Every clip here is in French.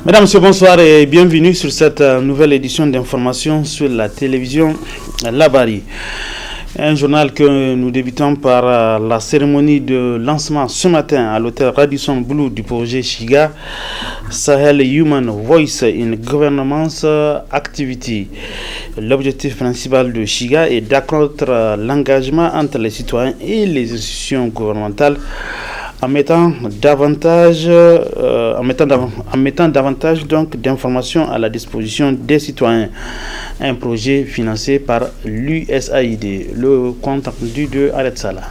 Mesdames, Messieurs, bonsoir et bienvenue sur cette nouvelle édition d'information sur la télévision Labari. Un journal que nous débutons par la cérémonie de lancement ce matin à l'hôtel Radisson Blu du projet Shiga, Sahel Human Voice in Governance Activity. L'objectif principal de Shiga est d'accroître l'engagement entre les citoyens et les institutions gouvernementales en mettant davantage donc d'informations à la disposition des citoyens. Un projet financé par l'USAID. Le compte rendu de Alet Salah.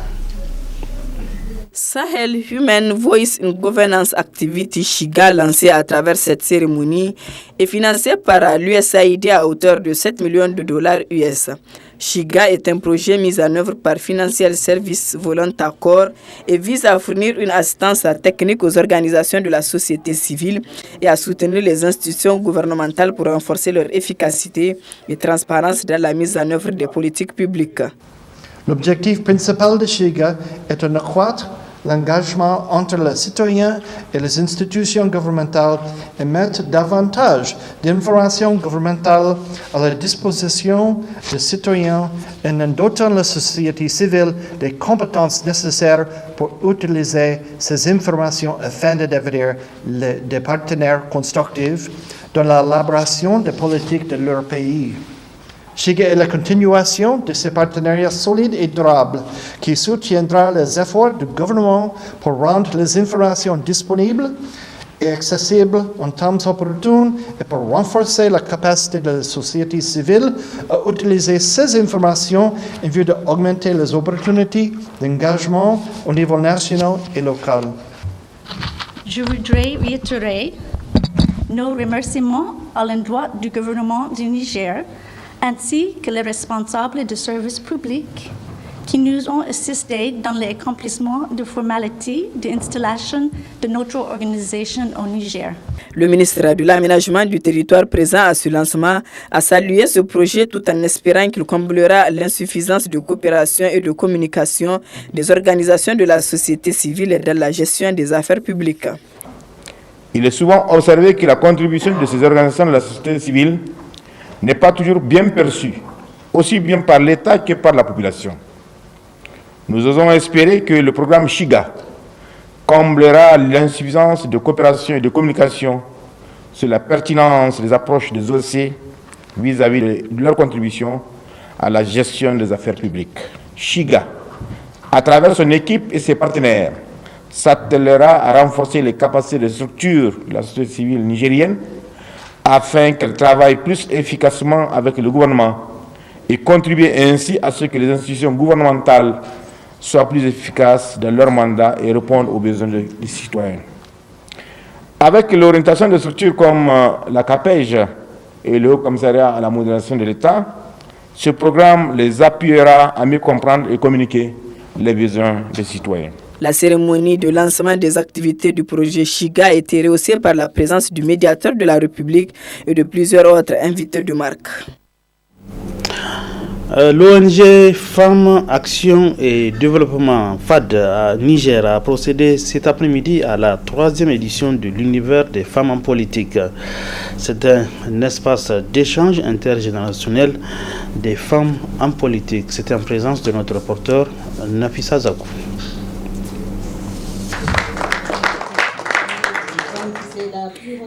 Sahel Human Voice in Governance Activity Shiga, lancé à travers cette cérémonie, est financé par l'USAID à hauteur de 7 millions de dollars US. Shiga est un projet mis en œuvre par Financial Service Volontaire et vise à fournir une assistance technique aux organisations de la société civile et à soutenir les institutions gouvernementales pour renforcer leur efficacité et transparence dans la mise en œuvre des politiques publiques. L'objectif principal de Shiga est d'accroître l'engagement entre les citoyens et les institutions gouvernementales et mettre davantage d'informations gouvernementales à la disposition des citoyens en dotant la société civile des compétences nécessaires pour utiliser ces informations afin de devenir des partenaires constructifs dans l'élaboration des politiques de leur pays. Shiga est la continuation de ces partenariats solides et durables qui soutiendra les efforts du gouvernement pour rendre les informations disponibles et accessibles en temps opportun et pour renforcer la capacité de la société civile à utiliser ces informations en vue d'augmenter les opportunités d'engagement au niveau national et local. Je voudrais réitérer nos remerciements à l'endroit du gouvernement du Niger ainsi que les responsables des services publics qui nous ont assistés dans l'accomplissement de formalités d'installation de notre organisation au Niger. Le ministre de l'Aménagement du territoire présent à ce lancement a salué ce projet tout en espérant qu'il comblera l'insuffisance de coopération et de communication des organisations de la société civile dans la gestion des affaires publiques. Il est souvent observé que la contribution de ces organisations de la société civile n'est pas toujours bien perçue, aussi bien par l'État que par la population. Nous osons espérer que le programme Shiga comblera l'insuffisance de coopération et de communication sur la pertinence des approches des OC vis-à-vis de leur contribution à la gestion des affaires publiques. Shiga, à travers son équipe et ses partenaires, s'attellera à renforcer les capacités de structure de la société civile nigérienne afin qu'elle travaille plus efficacement avec le gouvernement et contribuer ainsi à ce que les institutions gouvernementales soient plus efficaces dans leur mandat et répondent aux besoins des citoyens. Avec l'orientation de structures comme la CAPEJ et le Haut Commissariat à la modernisation de l'État, ce programme les appuiera à mieux comprendre et communiquer les besoins des citoyens. La cérémonie de lancement des activités du projet Shiga a été rehaussée par la présence du médiateur de la République et de plusieurs autres invités de marque. L'ONG Femmes, Action et Développement FAD à Niger a procédé cet après-midi à la 3e édition de l'univers des femmes en politique. C'est un espace d'échange intergénérationnel des femmes en politique. C'était en présence de notre reporter Nafissa Zakou.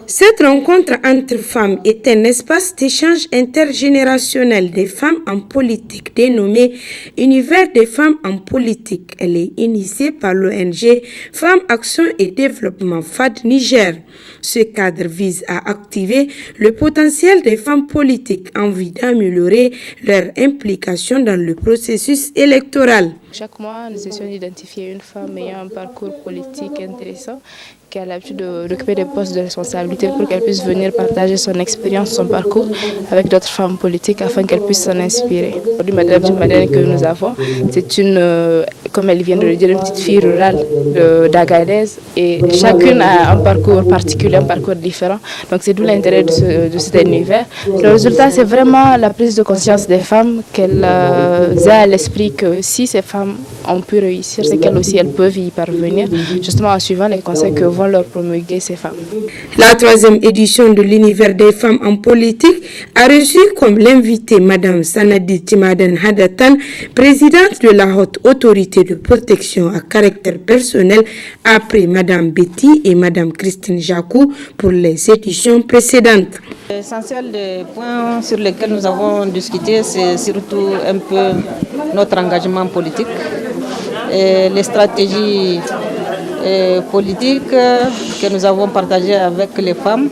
Cette rencontre entre femmes est un espace d'échange intergénérationnel des femmes en politique dénommé Univers des femmes en politique. Elle est initiée par l'ONG Femmes, Action et Développement FAD Niger. Ce cadre vise à activer le potentiel des femmes politiques en vue d'améliorer leur implication dans le processus électoral. Chaque mois, nous essayons d'identifier une femme ayant un parcours politique intéressant qui a l'habitude d'occuper des postes de responsabilité pour qu'elle puisse venir partager son expérience, son parcours avec d'autres femmes politiques afin qu'elle puisse s'en inspirer. Aujourd'hui, Madame Jumadène que nous avons, c'est une, comme elle vient de le dire, une petite fille rurale d'Agadez et chacune a un parcours particulier, un parcours différent. Donc c'est d'où l'intérêt de cet univers. Le résultat, c'est vraiment la prise de conscience des femmes, qu'elles aient à l'esprit que si ces femmes femmes ont pu réussir, c'est qu'elles aussi elles peuvent y parvenir, justement en suivant les conseils que vont leur promulguer ces femmes. La 3e édition de l'univers des femmes en politique a reçu comme l'invitée Madame Sanadi Timadan Hadatan, présidente de la haute autorité de protection à caractère personnel, après Madame Betty et Madame Christine Jacou pour les éditions précédentes. L'essentiel des points sur lesquels nous avons discuté, c'est surtout un peu notre engagement politique et les stratégies politiques que nous avons partagées avec les femmes.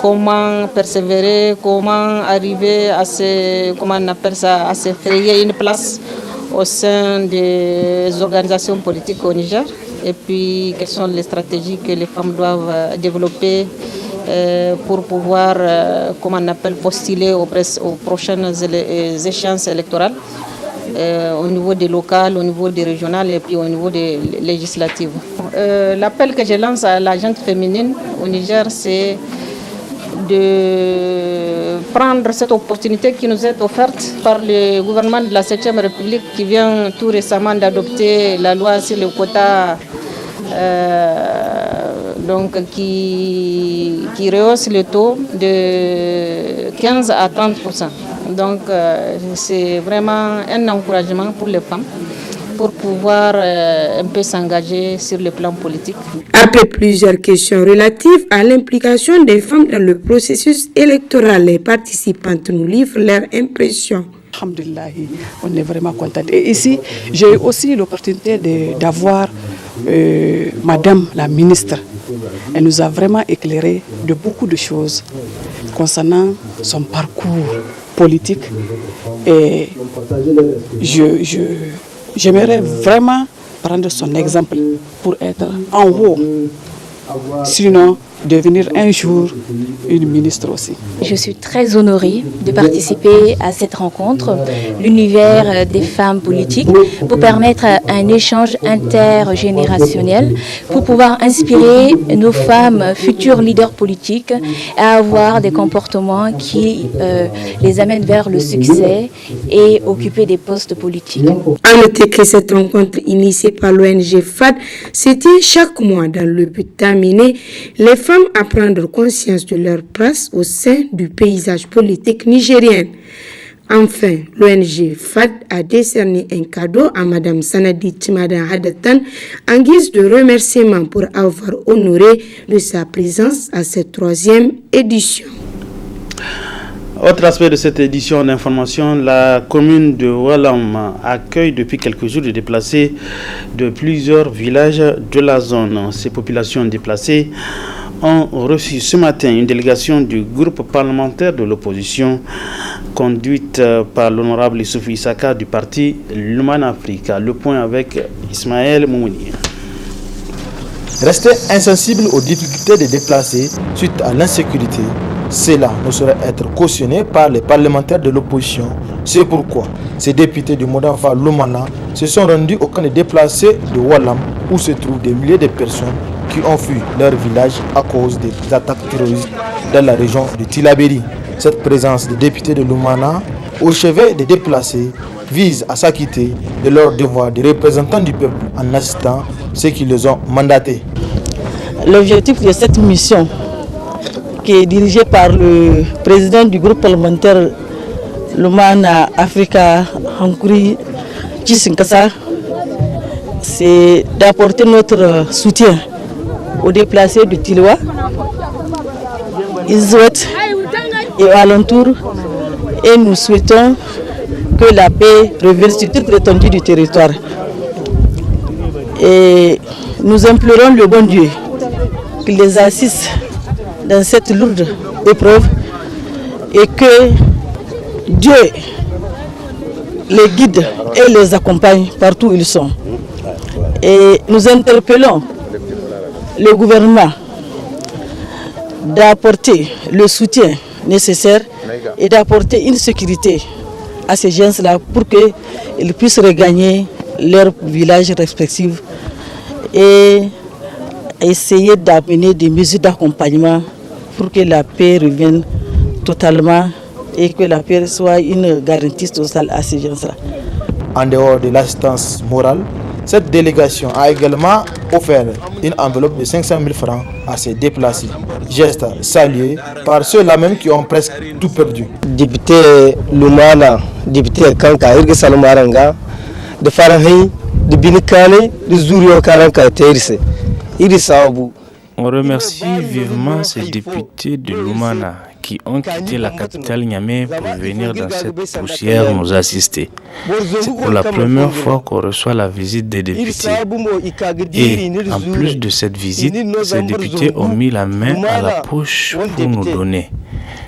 Comment persévérer, comment arriver à se frayer une place au sein des organisations politiques au Niger. Et puis, quelles sont les stratégies que les femmes doivent développer pour pouvoir, postuler aux prochaines échéances électorales au niveau des locales, au niveau des régionales et puis au niveau des législatives. L'appel que je lance à la gente féminine au Niger, c'est de prendre cette opportunité qui nous est offerte par le gouvernement de la 7e République qui vient tout récemment d'adopter la loi sur le quota qui rehausse le taux de 15 à 30%. Donc c'est vraiment un encouragement pour les femmes pour pouvoir un peu s'engager sur le plan politique. Après plusieurs questions relatives à l'implication des femmes dans le processus électoral, les participantes nous livrent leurs impressions. Alhamdulillah, on est vraiment contents. Et ici, j'ai eu aussi l'opportunité d'avoir Madame la ministre. Elle nous a vraiment éclairé de beaucoup de choses concernant son parcours politique. Et j'aimerais vraiment prendre son exemple pour être en haut, sinon devenir un jour une ministre aussi. Je suis très honorée de participer à cette rencontre, l'univers des femmes politiques, pour permettre un échange intergénérationnel, pour pouvoir inspirer nos femmes futures leaders politiques à avoir des comportements qui les amènent vers le succès et occuper des postes politiques. À noter que cette rencontre initiée par l'ONG FAD se tient chaque mois dans le but d'amener les femmes à prendre conscience de leur place au sein du paysage politique nigérien. Enfin, l'ONG FAD a décerné un cadeau à Mme Sanadi Timadan Hadatan en guise de remerciement pour avoir honoré de sa présence à cette 3e édition. Autre aspect de cette édition d'information, la commune de Walam accueille depuis quelques jours des déplacés de plusieurs villages de la zone. Ces populations déplacées ont reçu ce matin une délégation du groupe parlementaire de l'opposition conduite par l'honorable Issoufou Issaka du parti Lumana Africa. Le point avec Ismaël Moumouni. Rester insensible aux difficultés des déplacés suite à l'insécurité, cela ne saurait être cautionné par les parlementaires de l'opposition. C'est pourquoi ces députés du Modafa Lumana se sont rendus au camp des déplacés de Walam où se trouvent des milliers de personnes qui ont fui leur village à cause des attaques terroristes dans la région de Tillabéri. Cette présence des députés de Lumana au chevet des déplacés vise à s'acquitter de leur devoir de représentants du peuple en assistant ceux qui les ont mandatés. L'objectif de cette mission, qui est dirigée par le président du groupe parlementaire Lumana Africa, Hankouri Tchissinkasa, c'est d'apporter notre soutien aux déplacés de Tiloa, Izouet et alentour, et nous souhaitons que la paix revienne sur toute l'étendue du territoire. Et nous implorons le bon Dieu qu'il les assiste dans cette lourde épreuve et que Dieu les guide et les accompagne partout où ils sont. Et nous interpellons le gouvernement d'apporter le soutien nécessaire et d'apporter une sécurité à ces gens-là pour qu'ils puissent regagner leurs villages respectifs et essayer d'amener des mesures d'accompagnement pour que la paix revienne totalement et que la paix soit une garantie totale à ces gens-là. En dehors de l'assistance morale, cette délégation a également offert une enveloppe de 500 000 francs à ses déplacés. Geste salué par ceux-là même qui ont presque tout perdu. Député Lumana, député Kanka, Irga Salmaranga, de Farahi, de Binikane, de Zurio Karanka Terse. On remercie vivement ces députés de Lumana qui ont quitté la capitale Niamey pour venir dans cette poussière nous assister. C'est pour la première fois qu'on reçoit la visite des députés. Et en plus de cette visite, ces députés ont mis la main à la poche pour nous donner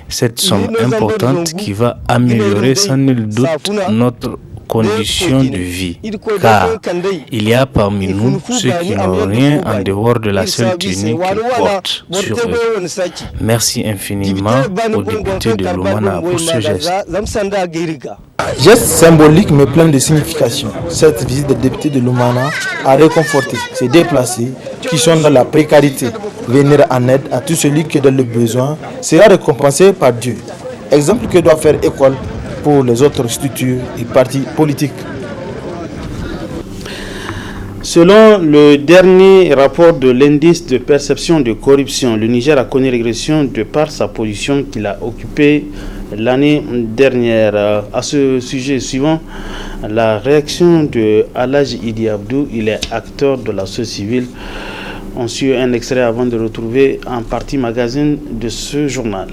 cette somme importante qui va améliorer sans nul doute notre conditions de vie, car il y a parmi nous ceux qui n'ont rien en dehors de la seule tenue qu'ils portent sur eux. Merci infiniment aux députés de Lumana pour ce geste. Geste symbolique mais plein de signification. Cette visite des députés de Lumana a réconforté ces déplacés qui sont dans la précarité. Venir en aide à tout celui qui est dans le besoin sera récompensé par Dieu. Exemple que doit faire école pour les autres structures et partis politiques. Selon le dernier rapport de l'indice de perception de corruption, le Niger a connu régression de par sa position qu'il a occupée l'année dernière. À ce sujet suivant, la réaction de Alhaji Idi Abdou, il est acteur de la société civile. On suit un extrait avant de retrouver en partie magazine de ce journal.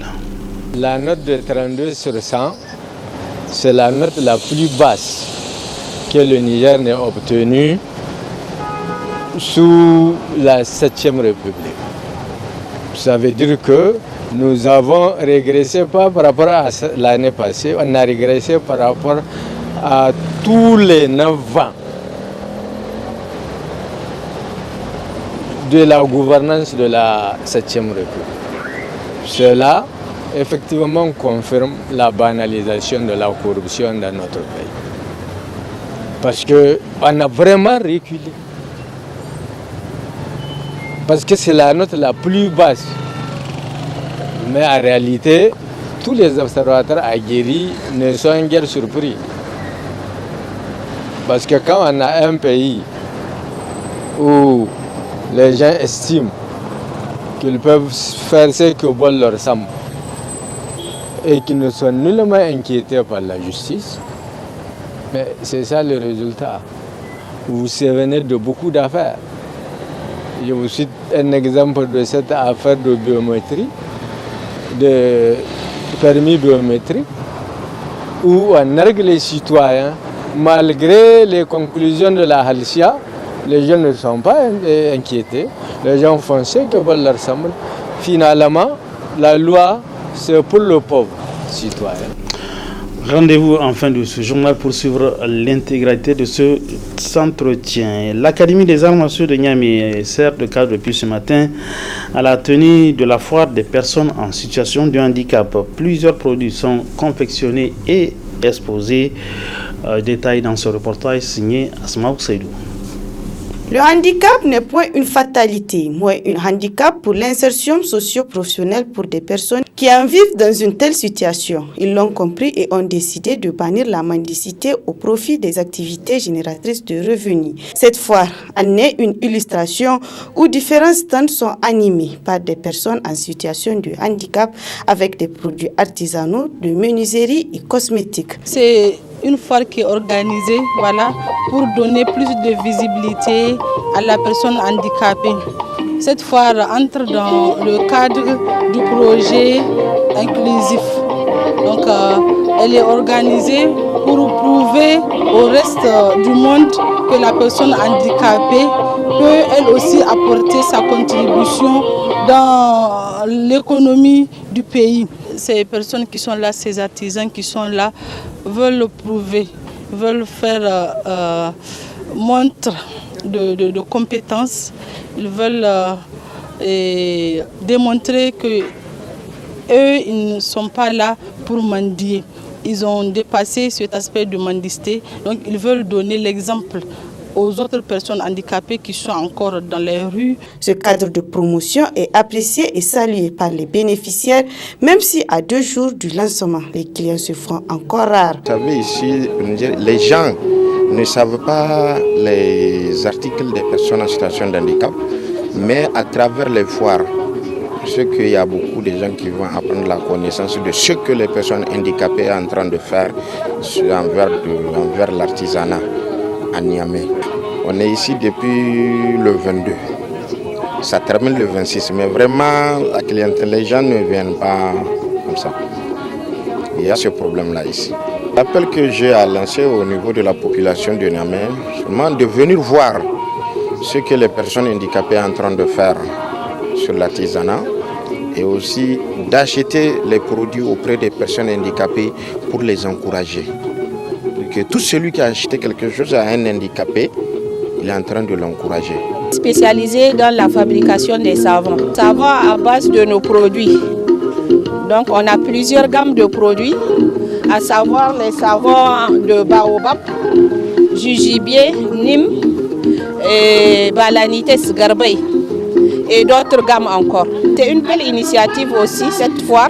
La note de 32 sur 100, c'est la note la plus basse que le Niger n'ait obtenue sous la 7e République. Ça veut dire que nous avons régressé pas par rapport à l'année passée, on a régressé par rapport à tous les 9 ans de la gouvernance de la 7e République. Cela effectivement confirme la banalisation de la corruption dans notre pays. Parce qu'on a vraiment reculé. Parce que c'est la note la plus basse. Mais en réalité, tous les observateurs aguerris ne sont guère surpris. Parce que quand on a un pays où les gens estiment qu'ils peuvent faire ce que bon leur semble, et qui ne sont nullement inquiétés par la justice, mais c'est ça le résultat. Vous vous souvenez de beaucoup d'affaires. Je vous cite un exemple de cette affaire de biométrie, de permis biométrique, où on nargue les citoyens, malgré les conclusions de la Halcia, les gens ne sont pas inquiétés, les gens font ce que bon leur semble. Finalement, la loi, c'est pour le pauvre citoyen. Rendez-vous en fin de ce journal pour suivre l'intégralité de ce entretien. L'Académie des arts martiaux de Niamey sert de cadre depuis ce matin à la tenue de la foire des personnes en situation de handicap. Plusieurs produits sont confectionnés et exposés. Détail dans ce reportage signé Asmaou Seydou. Le handicap n'est point une fatalité, mais un handicap pour l'insertion socio-professionnelle pour des personnes qui en vivent dans une telle situation. Ils l'ont compris et ont décidé de bannir la mendicité au profit des activités génératrices de revenus. Cette foire en est une illustration où différents stands sont animés par des personnes en situation de handicap avec des produits artisanaux de menuiserie et cosmétiques. C'est une foire qui est organisée pour donner plus de visibilité à la personne handicapée. Cette foire entre dans le cadre du projet inclusif. Donc, elle est organisée pour prouver au reste du monde que la personne handicapée peut elle aussi apporter sa contribution dans l'économie du pays. Ces personnes qui sont là, ces artisans qui sont là, veulent prouver, veulent faire montre de compétences. Ils veulent démontrer que eux, ils ne sont pas là pour mendier. Ils ont dépassé cet aspect de mendicité. Donc, ils veulent donner l'exemple aux autres personnes handicapées qui sont encore dans les rues. Ce cadre de promotion est apprécié et salué par les bénéficiaires, même si à 2 jours du lancement, les clients se font encore rares. Vous savez, ici, les gens ne savent pas les articles des personnes en situation de handicap, mais à travers les foires, ce qu'il y a beaucoup de gens qui vont apprendre la connaissance de ce que les personnes handicapées sont en train de faire envers l'artisanat à Niamey. On est ici depuis le 22. Ça termine le 26, mais vraiment la clientèle, les gens ne viennent pas comme ça. Il y a ce problème-là ici. L'appel que j'ai à lancer au niveau de la population de Niamey, c'est de venir voir ce que les personnes handicapées sont en train de faire sur l'artisanat et aussi d'acheter les produits auprès des personnes handicapées pour les encourager. Que tout celui qui a acheté quelque chose à un handicapé, il est en train de l'encourager. Spécialisé dans la fabrication des savons. Savons à base de nos produits. Donc on a plusieurs gammes de produits, à savoir les savons de baobab, jugibier, nîmes, et balanites garbey et d'autres gammes encore. C'est une belle initiative aussi cette fois.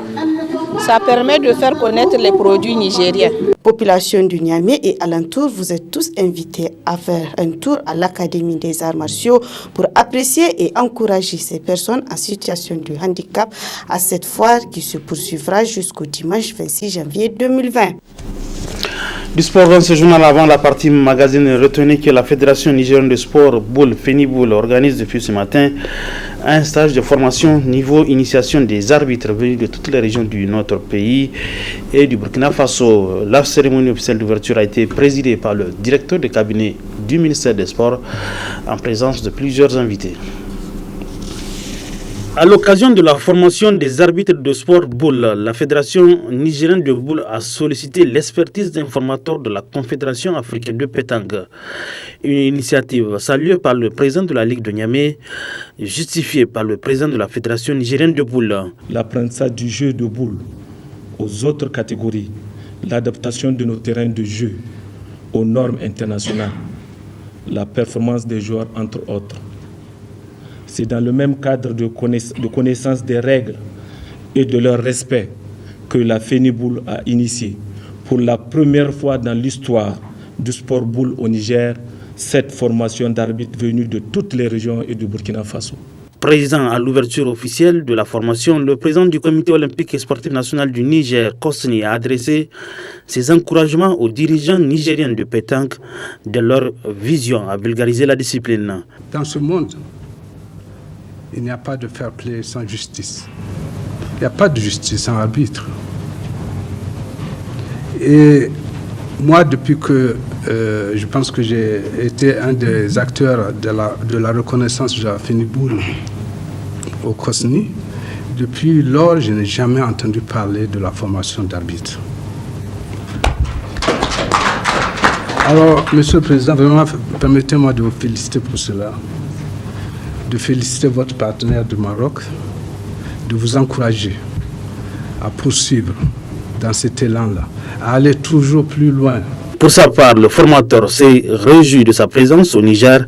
Ça permet de faire connaître les produits nigériens. Population du Niamey et alentour, vous êtes tous invités à faire un tour à l'Académie des arts martiaux pour apprécier et encourager ces personnes en situation de handicap à cette foire qui se poursuivra jusqu'au dimanche 26 janvier 2020. Du sport dans ce journal avant la partie magazine, retenez que la Fédération nigérienne de sport Boule Feniboule organise depuis ce matin un stage de formation niveau initiation des arbitres venus de toutes les régions de notre pays et du Burkina Faso. La cérémonie officielle d'ouverture a été présidée par le directeur de cabinet du ministère des Sports en présence de plusieurs invités. À l'occasion de la formation des arbitres de sport boule, la Fédération nigérienne de boule a sollicité l'expertise d'informateurs de la Confédération africaine de pétanque. Une initiative saluée par le président de la Ligue de Niamey, justifiée par le président de la Fédération nigérienne de boule. L'apprentissage du jeu de boule aux autres catégories, l'adaptation de nos terrains de jeu aux normes internationales, la performance des joueurs entre autres. C'est dans le même cadre de connaissance des règles et de leur respect que la Feniboule a initié pour la première fois dans l'histoire du sport boule au Niger cette formation d'arbitres venus de toutes les régions et du Burkina Faso. Président à l'ouverture officielle de la formation, le président du comité olympique et sportif national du Niger, Kosni, a adressé ses encouragements aux dirigeants nigériens de pétanque de leur vision à vulgariser la discipline. Dans ce monde, il n'y a pas de fair play sans justice. Il n'y a pas de justice sans arbitre. Et moi, depuis que je pense que j'ai été un des acteurs de la reconnaissance de la Feniboule au COSNI, depuis lors, je n'ai jamais entendu parler de la formation d'arbitre. Alors, Monsieur le Président, vraiment, permettez-moi de vous féliciter pour cela, de féliciter votre partenaire du Maroc, de vous encourager à poursuivre dans cet élan-là, à aller toujours plus loin. Pour sa part, le formateur s'est réjoui de sa présence au Niger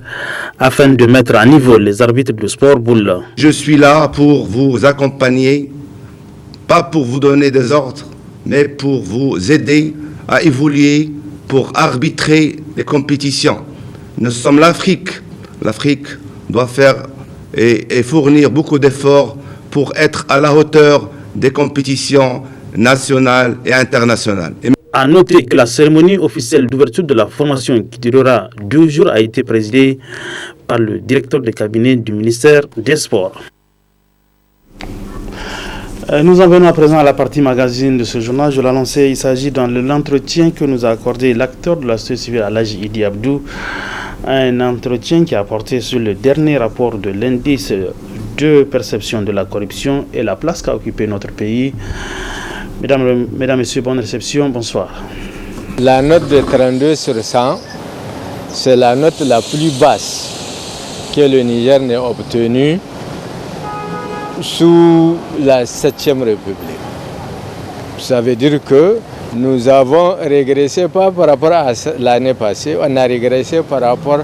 afin de mettre à niveau les arbitres de sport boule. Je suis là pour vous accompagner, pas pour vous donner des ordres, mais pour vous aider à évoluer, pour arbitrer les compétitions. Nous sommes l'Afrique. L'Afrique doit faire et fournir beaucoup d'efforts pour être à la hauteur des compétitions nationales et internationales. À noter que la cérémonie officielle d'ouverture de la formation qui durera 2 jours a été présidée par le directeur de cabinet du ministère des Sports. Nous en venons à présent à la partie magazine de ce journal. Je l'ai annoncé, il s'agit dans l'entretien que nous a accordé l'acteur de la société civile Alhaji Idi Abdou. Un entretien qui a porté sur le dernier rapport de l'indice de perception de la corruption et la place qu'a occupé notre pays. Mesdames, Messieurs, bonne réception, bonsoir. La note de 32 sur 100, c'est la note la plus basse que le Niger n'ait obtenue sous la 7e République. Ça veut dire que nous avons régressé pas par rapport à l'année passée, on a régressé par rapport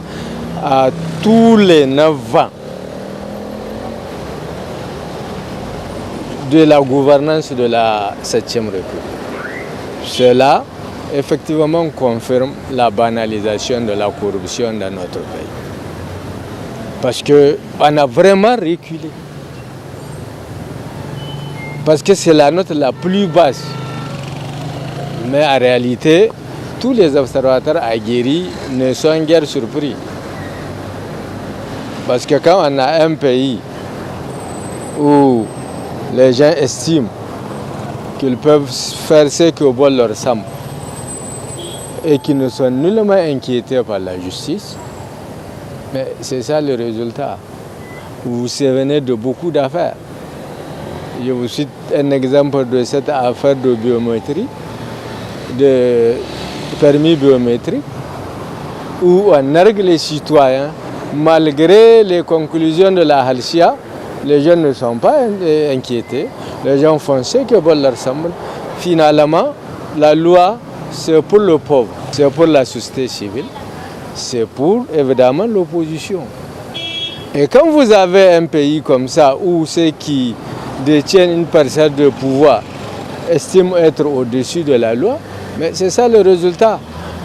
à tous les 9 ans de la gouvernance de la 7e République. Cela effectivement confirme la banalisation de la corruption dans notre pays. Parce qu'on a vraiment reculé. Parce que c'est la note la plus basse. Mais en réalité, tous les observateurs aguerris ne sont guère surpris. Parce que quand on a un pays où les gens estiment qu'ils peuvent faire ce que bon leur semble et qu'ils ne sont nullement inquiétés par la justice, mais c'est ça le résultat. Vous vous souvenez de beaucoup d'affaires. Je vous cite un exemple de cette affaire de biométrie, de permis biométrique, où on nargue les citoyens, malgré les conclusions de la Halcia, les gens ne sont pas inquiétés, les gens font ce que bon leur semble. Finalement, la loi, c'est pour le pauvre, c'est pour la société civile, c'est pour évidemment l'opposition. Et quand vous avez un pays comme ça, où ceux qui détiennent une parcelle de pouvoir estiment être au-dessus de la loi, mais c'est ça le résultat.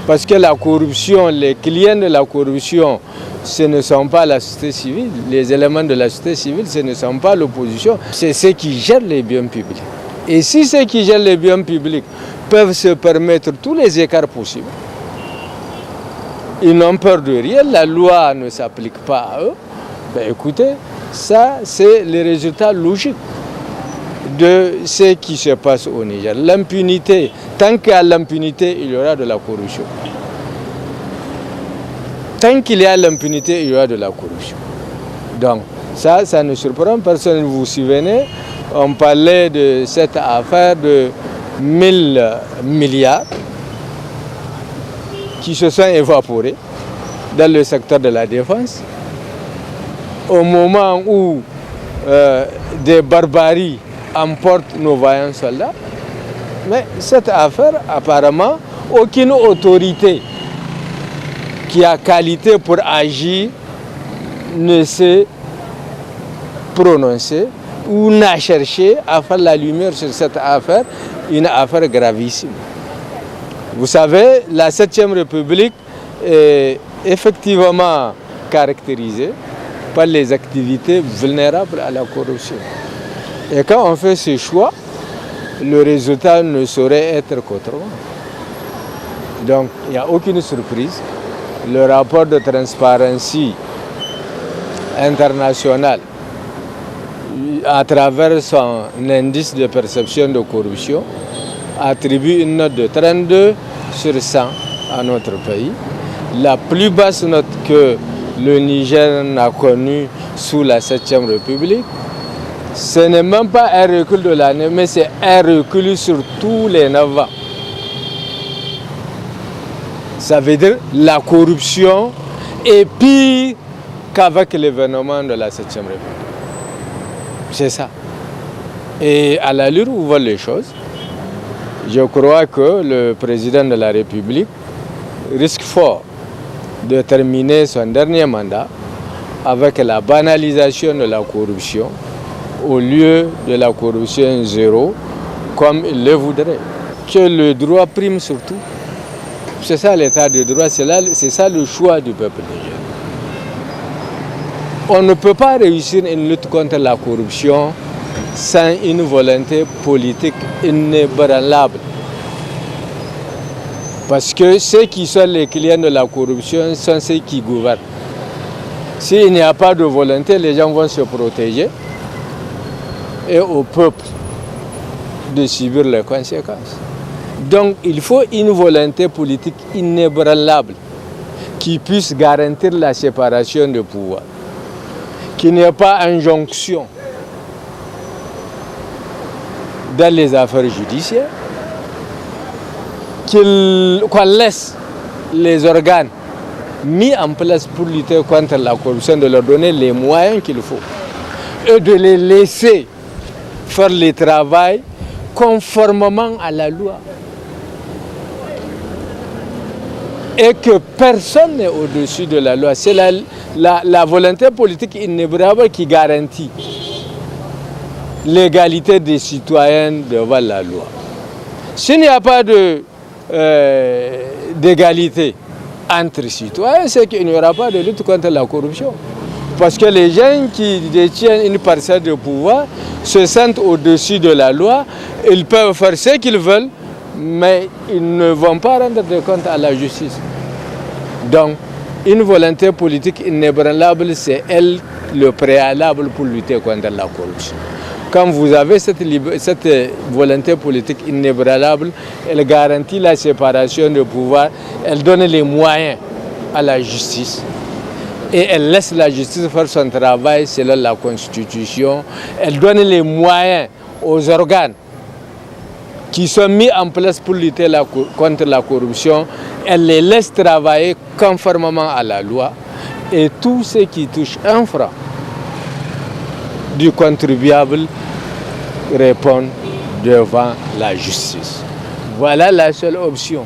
Parce que la corruption, les clients de la corruption, ce ne sont pas la société civile. Les éléments de la société civile, ce ne sont pas l'opposition. C'est ceux qui gèrent les biens publics. Et si ceux qui gèrent les biens publics peuvent se permettre tous les écarts possibles, ils n'ont peur de rien, la loi ne s'applique pas à eux, ben écoutez, ça c'est le résultat logique de ce qui se passe au Niger. L'impunité, tant qu'il y a l'impunité, il y aura de la corruption. Tant qu'il y a l'impunité, il y aura de la corruption. Donc, ça ne surprend personne. Vous vous souvenez, on parlait de cette affaire de 1000 milliards qui se sont évaporés dans le secteur de la défense. Au moment où des barbaries emportent nos vaillants soldats, mais cette affaire, apparemment, aucune autorité qui a qualité pour agir ne s'est prononcée ou n'a cherché à faire la lumière sur cette affaire, une affaire gravissime. Vous savez, la 7e République est effectivement caractérisée par les activités vulnérables à la corruption. Et quand on fait ce choix, le résultat ne saurait être qu'autrement. Donc, il n'y a aucune surprise. Le rapport de Transparency International, à travers son indice de perception de corruption, attribue une note de 32 sur 100 à notre pays. La plus basse note que le Niger n'a connue sous la 7e République. Ce n'est même pas un recul de l'année, mais c'est un recul sur tous les 9 ans. Ça veut dire que la corruption est pire qu'avec l'événement de la 7e République. C'est ça. Et à l'allure où vont les choses, je crois que le président de la République risque fort de terminer son dernier mandat avec la banalisation de la corruption au lieu de la corruption zéro, comme il le voudrait. Que le droit prime surtout. C'est ça l'état de droit, c'est ça le choix du peuple nigérien. On ne peut pas réussir une lutte contre la corruption sans une volonté politique inébranlable. Parce que ceux qui sont les clients de la corruption sont ceux qui gouvernent. S'il n'y a pas de volonté, les gens vont se protéger et au peuple de subir les conséquences. Donc il faut une volonté politique inébranlable qui puisse garantir la séparation des pouvoirs, qu'il n'y ait pas injonction dans les affaires judiciaires, qu'on laisse les organes mis en place pour lutter contre la corruption, de leur donner les moyens qu'il faut et de les laisser faire le travail conformément à la loi. Et que personne n'est au-dessus de la loi. C'est la volonté politique inébranlable qui garantit l'égalité des citoyens devant la loi. S'il n'y a pas de d'égalité entre citoyens, c'est qu'il n'y aura pas de lutte contre la corruption. Parce que les gens qui détiennent une parcelle de pouvoir se sentent au-dessus de la loi, ils peuvent faire ce qu'ils veulent, mais ils ne vont pas rendre de compte à la justice. Donc, une volonté politique inébranlable, c'est elle le préalable pour lutter contre la corruption. Quand vous avez cette volonté politique inébranlable, elle garantit la séparation de pouvoir, elle donne les moyens à la justice. Et elle laisse la justice faire son travail selon la Constitution. Elle donne les moyens aux organes qui sont mis en place pour lutter contre la corruption. Elle les laisse travailler conformément à la loi. Et tout ce qui touche un franc du contribuable répond devant la justice. Voilà la seule option.